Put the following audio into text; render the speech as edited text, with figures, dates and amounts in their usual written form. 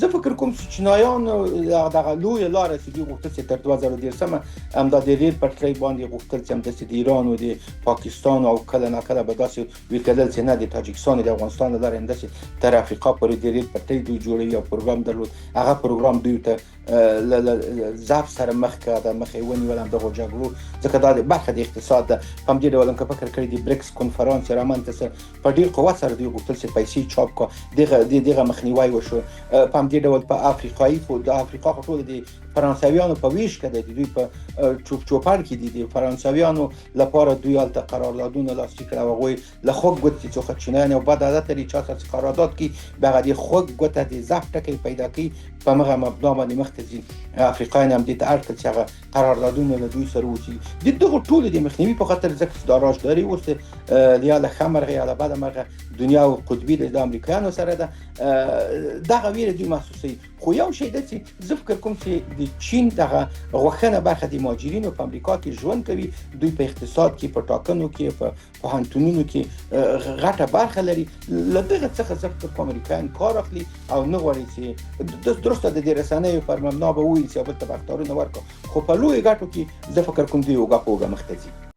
زه فکر کوم چې چینایان دغه لویه لاره چې دوی غوښتل چې تر 2013 همدا د ریل پټلۍ باندې غوښتل چې همداسې د ایران او د پاکستان او کله نه کله به داسې وکړل چې نه د تاجکستان او د افغانستان لاره همداسې تر افریقا پورې د ریل پټلۍ دوی جوړوي او پروګرام درلود. هغه پروګرام دوی ته ضعف سره مخ کړه، د مخې ونیول همدغو جګړو، ځکه دا برخه د اقتصاد ده. په همدې ډول هم که فکر کړی د بریکس کنفرانس رامنځته سه په ډېر قوت سره دوی غوښتل چې پیسې چاپ کړه، دغه مخنیوی وشو. په همدې ډول په افریقایي د افریقا خو ټول د فرانسویانو په ویش کې د دوی په چوپړ کې دي د فرانسویانو لپاره دوی هلته قراردادونه لاسلیک کړه. هغوی له خوږ ګوتې څخه چینایان او بد عادت لري چا سره قرارداد کوي به هغه د خوږ ګوته د ضعف ټکی پیدا کوي، په هغه مبنا باندې مخته ځي. افریقایان هم دې ته اړ کړل چې هغه قراردادونه له دوی سره وشي. د دغو ټولو د مخنیوي په خاطر ځکه چې دا راجداري اوس یا له ښه مرغه یا له بده مرغه دنیا او قطبي د امریکایانو سره ده، دغه ویره دوی محسوسوي. خو یو شی ده چې زه فکر کوم چې د چین دغه غوښنه برخه د مهاجرینو په امریکا کې ژوند کوي، دوی په اقتصاد کې، په ټاکنو کې، په پوهنتونونو کې غټه برخه لري. له دغه څخه زه فکر کوم امریکایان کار اخلي او نه غواړي چې درسته د دې رسنیو پر مبنا به ووایي چې بل ته به اختیارونه ورکړو، خو په لویو ګټو کې زه فکر کوم دوی اوږه په اوږه مخته ځي.